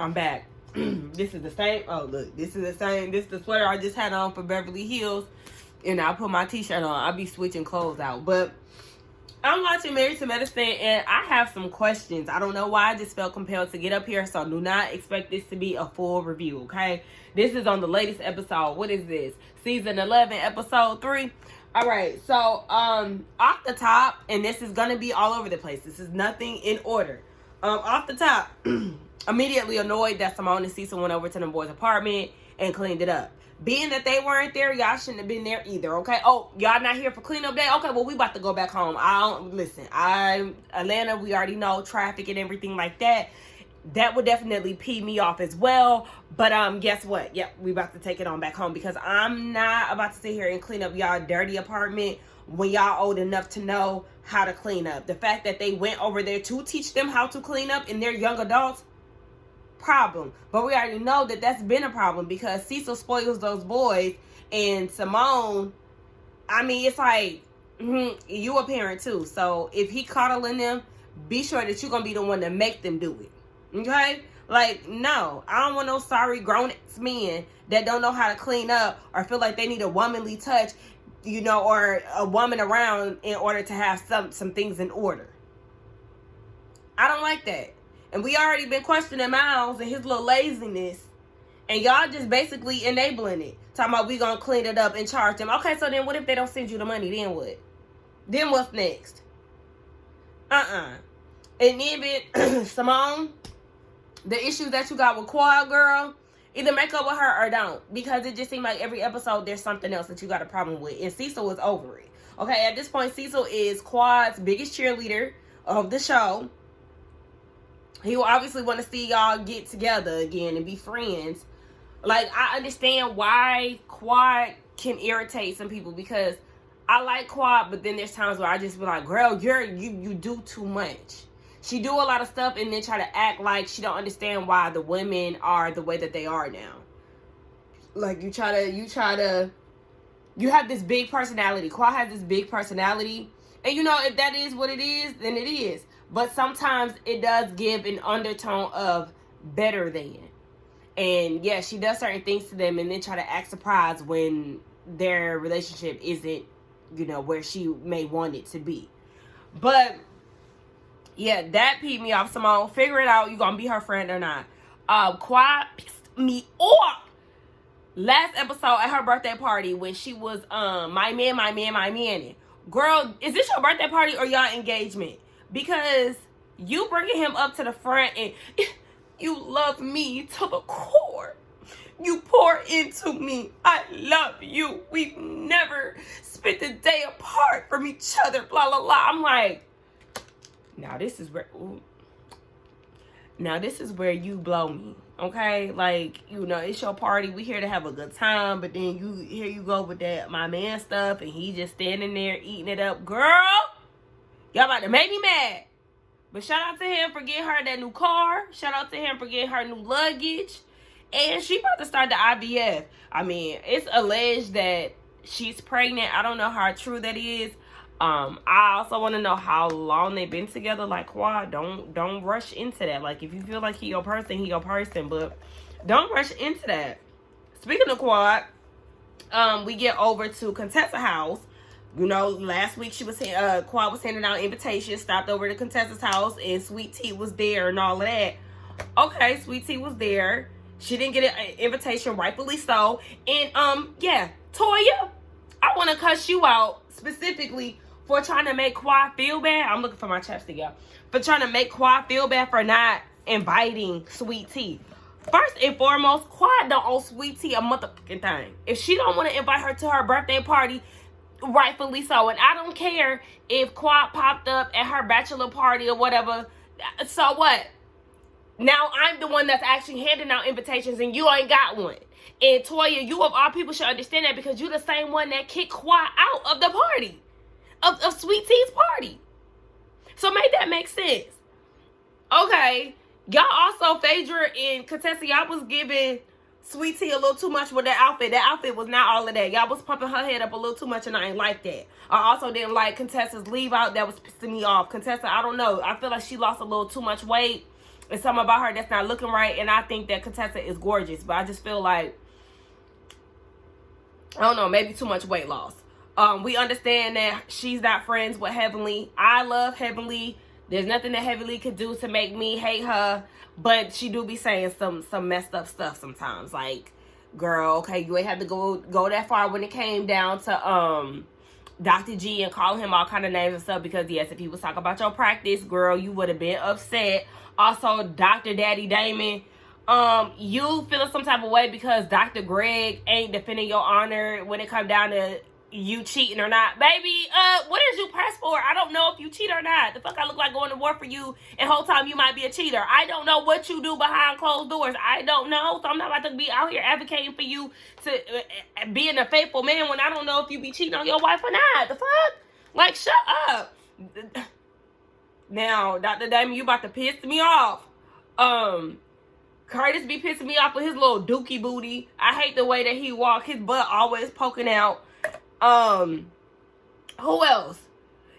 I'm back. This is the same. Oh, look. This is the same. This is the sweater I just had on for Beverly Hills. And I put my t-shirt on. I'll be switching clothes out. But I'm watching Married to Medicine, and I have some questions. I don't know why I just felt compelled to get up here. So do not expect this to be a full review, okay? This is on the latest episode. What is this? Season 11, episode 3. All right. So, off the top, and this is going to be all over the place. This is nothing in order. Off the top, immediately annoyed that Simone and Cecil went over to the boys' apartment and cleaned it up. Being that they weren't there, y'all shouldn't have been there either, okay? Oh, y'all not here for cleanup day? Okay, well, we about to go back home. Atlanta, we already know traffic and everything like that. That would definitely pee me off as well. But guess what? Yep, we about to take it on back home because I'm not about to sit here and clean up y'all dirty apartment when y'all old enough to know how to clean up. The fact that they went over there to teach them how to clean up and they're young adults, problem. But we already know that that's been a problem because Cecil spoils those boys, and Simone, I mean, it's like, you a parent too. So if he coddling them, be sure that you're going to be the one to make them do it. Okay? Like, no, I don't want no sorry grown-ass men that don't know how to clean up or feel like they need a womanly touch, you know, or a woman around in order to have some things in order. I don't like that. And we already been questioning Miles and his little laziness. And y'all just basically enabling it. Talking about we gonna clean it up and charge them. Okay, so then what if they don't send you the money? Then what? Then what's next? And even Simone, the issues that you got with Quad, girl, either make up with her or don't. Because it just seems like every episode there's something else that you got a problem with. And Cecil is over it. Okay, at this point, Cecil is Quad's biggest cheerleader of the show. He will obviously want to see y'all get together again and be friends. Like, I understand why Quad can irritate some people because I like Quad, but then there's times where I just be like, girl, you do too much. She do a lot of stuff and then try to act like she don't understand why the women are the way that they are now. Like, you have this big personality. Quad has this big personality. And you know, if that is what it is, then it is. But sometimes it does give an undertone of better than. And yeah, she does certain things to them and then try to act surprised when their relationship isn't, you know, where she may want it to be. But yeah, that peed me off. Simone, figure it out. You gonna be her friend or not. Quad pissed me off. Last episode at her birthday party when she was my man. Girl, is this your birthday party or y'all engagement? Because you bringing him up to the front and you love me to the core. You pour into me. I love you. We've never spent a day apart from each other. Blah, blah, blah. I'm like, now this is where you blow me. Okay? Like, you know, it's your party. We here to have a good time. But then here you go with that my man stuff. And he just standing there eating it up. Girl, y'all about to make me mad. But shout out to him for getting her that new car. Shout out to him for getting her new luggage. And she about to start the IVF. I mean, it's alleged that she's pregnant. I don't know how true that is. I also want to know how long they've been together. Like, Quad, don't rush into that. Like, if you feel like he your person, he your person. But don't rush into that. Speaking of Quad, we get over to Contessa house. You know, last week Quad was handing out invitations, stopped over to Contessa's house, and Sweet Tea was there and all of that. Okay, Sweet Tea was there. She didn't get an invitation, rightfully so. And yeah, Toya, I want to cuss you out specifically for trying to make Quad feel bad. I'm looking for my chapstick, y'all. For trying to make Quad feel bad for not inviting Sweet Tea. First and foremost, Quad don't owe Sweet Tea a motherfucking thing. If she don't want to invite her to her birthday party, rightfully so. And I don't care if Quad popped up at her bachelor party or whatever. So what? Now I'm the one that's actually handing out invitations and you ain't got one. And Toya, you of all people should understand that because you're the same one that kicked Quad out of the party. Of Sweet Tea's party. So make that make sense. Okay. Y'all also, Phaedra and Contessa, y'all was giving Sweet Tea a little too much with that outfit. That outfit was not all of that. Y'all was pumping her head up a little too much and I ain't like that. I also didn't like Contessa's leave out. That was pissing me off. Contessa, I don't know. I feel like she lost a little too much weight. It's something about her that's not looking right, and I think that Contessa is gorgeous, but I just feel like, I don't know, maybe too much weight loss. We understand that she's not friends with Heavenly. I love Heavenly. There's nothing that Heavenly could do to make me hate her, but she do be saying some messed up stuff sometimes. Like, girl, okay, you ain't have to go that far when it came down to Dr. G and calling him all kind of names and stuff, because yes, if he was talking about your practice, girl, you would have been upset. Also, Dr. Daddy Damon, you feeling some type of way because Dr. Greg ain't defending your honor when it come down to you cheating or not. Baby, what is you pressed for? I don't know if you cheat or not. The fuck I look like going to war for you, and whole time you might be a cheater. I don't know what you do behind closed doors. I don't know. So I'm not about to be out here advocating for you to being a faithful man when I don't know if you be cheating on your wife or not. The fuck? Like, shut up. Now, Dr. Damon, you about to piss me off. Curtis be pissing me off with his little dookie booty. I hate the way that he walk. His butt always poking out. Who else?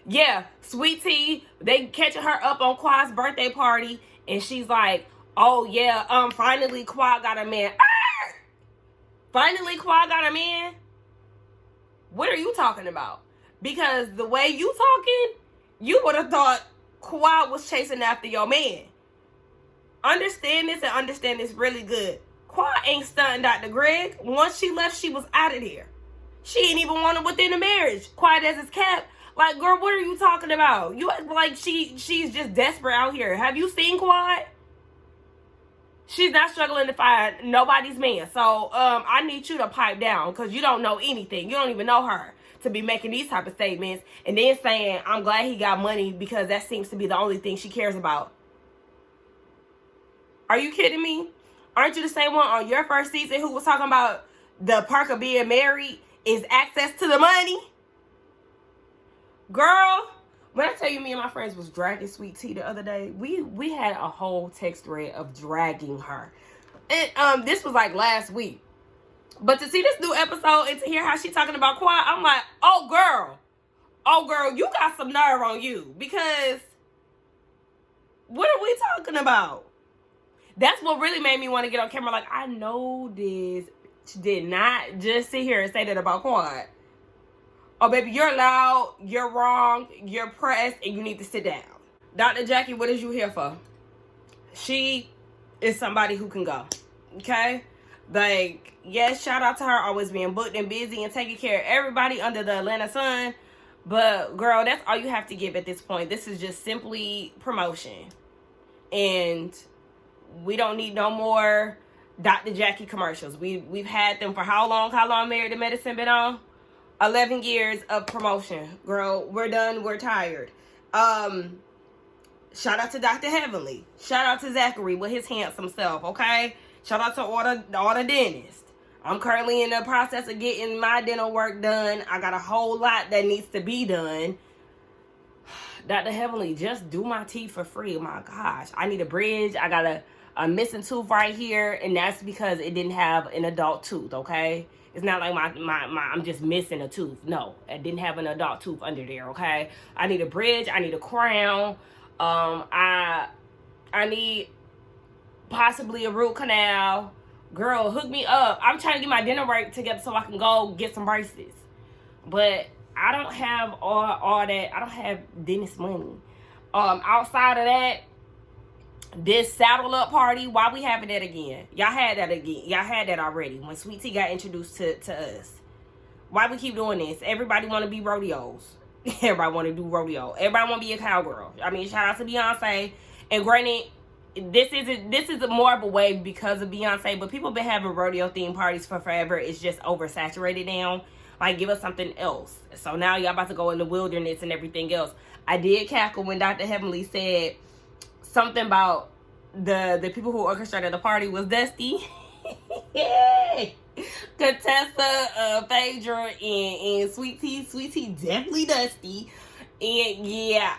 Yeah, Sweet Tea. They catching her up on Quad's birthday party, and she's like, oh yeah, finally Quad got a man. Arr! Finally Quad got a man? What are you talking about? Because the way you talking, you would have thought Quad was chasing after your man. Understand this and understand this really good. Quad ain't stunting Dr. Greg. Once she left, she was out of there. She ain't even want him within the marriage. Quiet as his cat. Like, girl, what are you talking about? You act like she's just desperate out here. Have you seen Quiet? She's not struggling to find nobody's man. So, I need you to pipe down, because you don't know anything. You don't even know her to be making these type of statements and then saying, I'm glad he got money, because that seems to be the only thing she cares about. Are you kidding me? Aren't you the same one on your first season who was talking about the perk of being married is access to the money? Girl, when I tell you me and my friends was dragging Sweet Tea the other day, we had a whole text thread of dragging her. And this was like last week. But to see this new episode and to hear how she talking about Quad, I'm like, oh girl, you got some nerve on you. Because what are we talking about? That's what really made me want to get on camera. Like, I know this did not just sit here and say that about Quad. Oh, baby, you're loud, you're wrong, you're pressed, and you need to sit down. Dr. Jackie, what is you here for? She is somebody who can go, okay? Like, yes, shout out to her always being booked and busy and taking care of everybody under the Atlanta sun. But, girl, that's all you have to give at this point. This is just simply promotion. And we don't need no more Dr. Jackie commercials. We've had them for how long? How long Married to Medicine been on? 11 years of promotion. Girl, we're done. We're tired. Shout out to Dr. Heavenly. Shout out to Zachary with his handsome self, okay? Shout out to all the dentists. I'm currently in the process of getting my dental work done. I got a whole lot that needs to be done. Dr. Heavenly, just do my teeth for free. Oh my gosh. I need a bridge. I got a missing tooth right here, and that's because it didn't have an adult tooth, okay? It's not like I'm just missing a tooth. No, I didn't have an adult tooth under there, okay? I need a bridge. I need a crown. I need possibly a root canal. Girl, hook me up. I'm trying to get my dental work together so I can go get some braces. But I don't have all that. I don't have dentist money. Outside of that, this saddle up party, why we having that again? Y'all had that again. Y'all had that already when Sweet Tea got introduced to us. Why we keep doing this? Everybody want to be rodeos. Everybody want to do rodeo. Everybody want to be a cowgirl. I mean, shout out to Beyonce. And granted, this is more of a wave because of Beyonce, but people been having rodeo themed parties for forever. It's just oversaturated now. Like, give us something else. So now y'all about to go in the wilderness and everything else. I did cackle when Dr. Heavenly said something about the people who orchestrated the party was Dusty. Contessa, Phaedra, and Sweet Tea. Sweet Tea definitely Dusty. And yeah,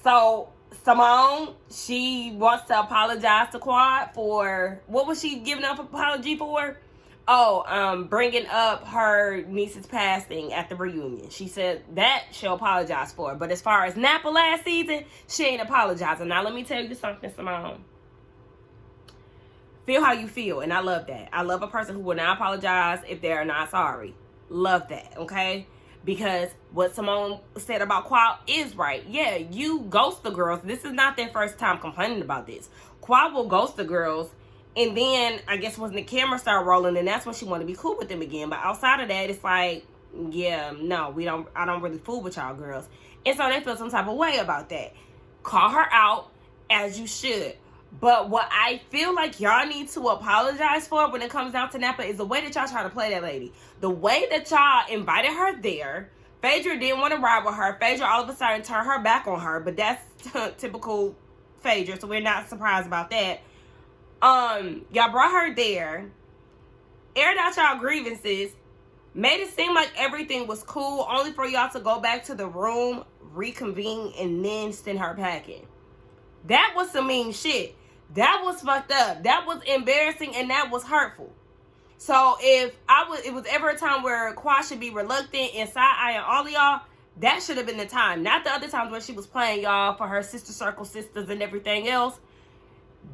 So Simone, she wants to apologize to Quad for, what was she giving up apology for? Bringing up her niece's passing at the reunion. She said that she'll apologize for. But as far as Napa last season, she ain't apologizing. Now, let me tell you something, Simone. Feel how you feel, and I love that. I love a person who will not apologize if they're not sorry. Love that, okay? Because what Simone said about Qual is right. Yeah, you ghost the girls. This is not their first time complaining about this. Qual will ghost the girls, and then I guess when the camera started rolling, and that's when she wanted to be cool with them again. But outside of that, it's like, yeah, no, I don't really fool with y'all girls. And so they feel some type of way about that. Call her out, as you should. But what I feel like y'all need to apologize for when it comes down to Napa is the way that y'all try to play that lady. The way that y'all invited her there. Phaedra didn't want to ride with her. Phaedra all of a sudden turned her back on her. But that's typical Phaedra, so we're not surprised about that. Y'all brought her there, aired out y'all grievances, made it seem like everything was cool, only for y'all to go back to the room, reconvene, and then send her packing. That was some mean shit. That was fucked up. That was embarrassing, and that was hurtful. So if it was ever a time where Qual should be reluctant and side-eyeing all of y'all, that should have been the time. Not the other times where she was playing y'all for her sister circle sisters and everything else.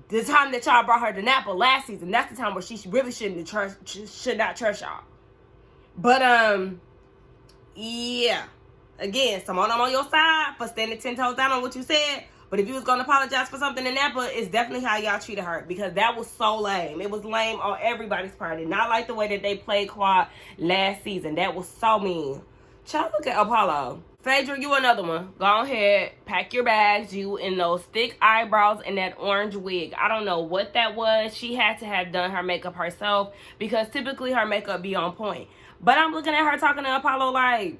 The time that y'all brought her to Napa last season, that's the time where she really should not trust y'all. But yeah. Again, Simone, I'm on your side for standing 10 toes down on what you said. But if you was going to apologize for something in Napa, it's definitely how y'all treated her. Because that was so lame. It was lame on everybody's part. And not like the way that they played Quad last season. That was so mean. Child, look at Apollo. Phaedra, you another one. Go ahead, pack your bags. You in those thick eyebrows and that orange wig. I don't know what that was. She had to have done her makeup herself. Because typically her makeup be on point. But I'm looking at her talking to Apollo like,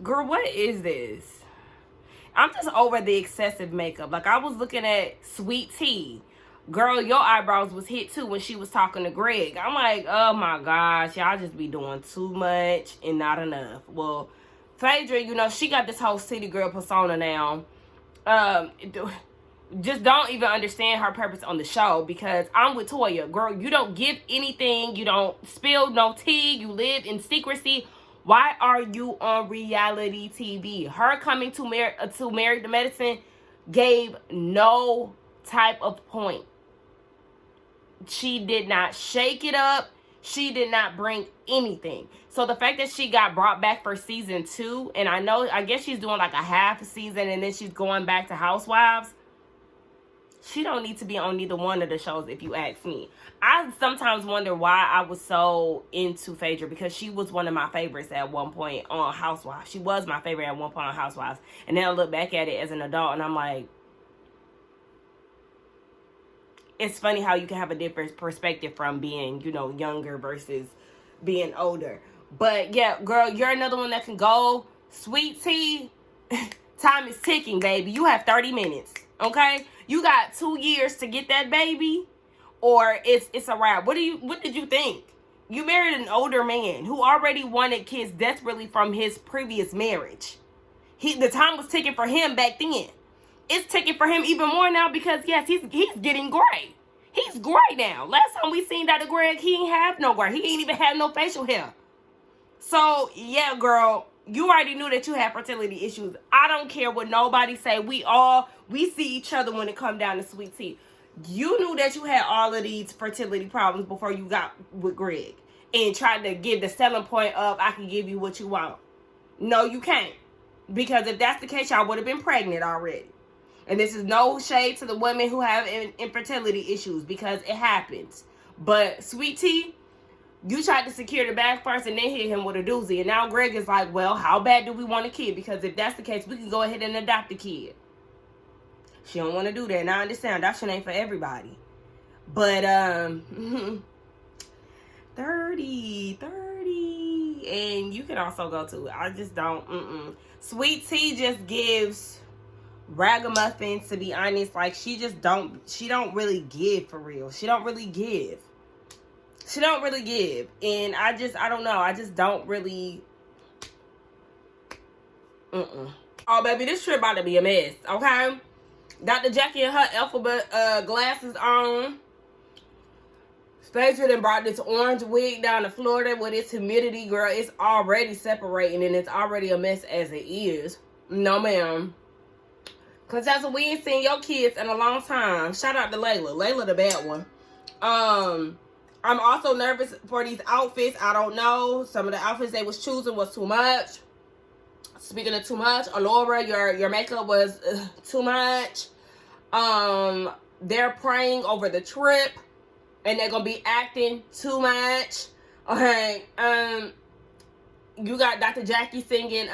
girl, what is this? I'm just over the excessive makeup. Like, I was looking at Sweet Tea. Girl, your eyebrows was hit too when she was talking to Greg. I'm like, oh my gosh, y'all just be doing too much and not enough. Well, Phaedra, you know, she got this whole city girl persona now. Just don't even understand her purpose on the show, because I'm with Toya. Girl, you don't give anything. You don't spill no tea. You live in secrecy. Why are you on reality TV? Her coming to Married to Medicine gave no type of point. She did not shake it up. She did not bring anything. So the fact that she got brought back for season 2, and I guess she's doing like a half a season and then she's going back to Housewives. She don't need to be on neither one of the shows, if you ask me. I sometimes wonder why I was so into Phaedra, because she was one of my favorites at one point on Housewives. She was my favorite at one point on Housewives. And then I look back at it as an adult and I'm like, it's funny how you can have a different perspective from being, you know, younger versus being older. But yeah, girl, you're another one that can go. Sweet Tea, time is ticking, baby. You have 30 minutes, okay? You got 2 years to get that baby, or it's a wrap. What did you think? You married an older man who already wanted kids desperately from his previous marriage. The time was ticking for him back then. It's ticking for him even more now, because yes, he's getting gray. He's gray now. Last time we seen Dr. Greg, he ain't have no gray. He ain't even have no facial hair. So yeah, girl, you already knew that you had fertility issues. I don't care what nobody say. We see each other when it come down to Sweet Tea. You knew that you had all of these fertility problems before you got with Greg and tried to give the selling point of, I can give you what you want. No, you can't. Because if that's the case, y'all would have been pregnant already. And this is no shade to the women who have infertility issues, because it happens. But Sweet Tea, you tried to secure the bag first and then hit him with a doozy. And now Greg is like, well, how bad do we want a kid? Because if that's the case, we can go ahead and adopt a kid. She don't want to do that. And I understand that shit ain't for everybody. But 30. And you can also go to it. I just don't. Sweet Tea just gives ragamuffin, to be honest. Like, she don't really give for real. She don't really give. And I don't know. I just don't really. Oh, baby, this trip about to be a mess, okay? Dr. Jackie and her alphabet glasses on. Phaedra done brought this orange wig down to Florida with its humidity, girl. It's already separating and it's already a mess as it is. No, ma'am. Cause that's what we ain't seen your kids in a long time. Shout out to Layla. Layla the bad one. I'm also nervous for these outfits. I don't know. Some of the outfits they was choosing was too much. Speaking of too much, Alora, your makeup was too much. They're praying over the trip. And they're gonna be acting too much. Okay. You got Dr. Jackie singing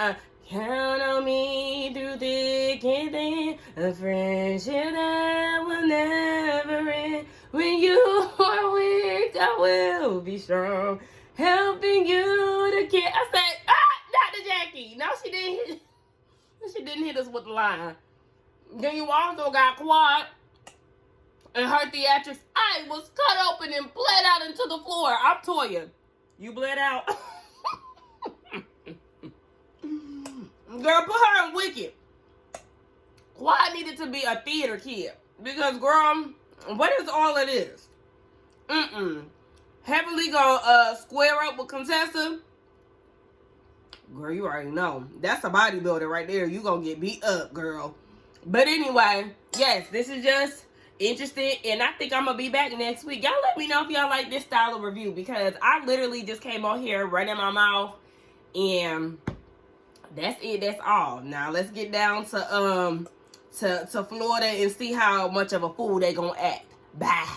count on me through thick and thin, a friendship that will never end. When you are weak, I will be strong, helping you to get. I said, Dr. Jackie. No, she didn't. She didn't hit us with the line. Then you also got Quad. And her theatrics, I was cut open and bled out into the floor. I'm Toya. You bled out? Girl, put her in Wicked. Quad needed to be a theater kid. Because, girl, what is all of this? Heavenly gonna square up with Contessa. Girl, you already know. That's a bodybuilder right there. You gonna get beat up, girl. But anyway, yes, this is just interested, and I think I'm gonna be back next week. Y'all let me know if y'all like this style of review, because I literally just came on here running my mouth, and that's it. That's all. Now let's get down to Florida and see how much of a fool they gonna act. Bye.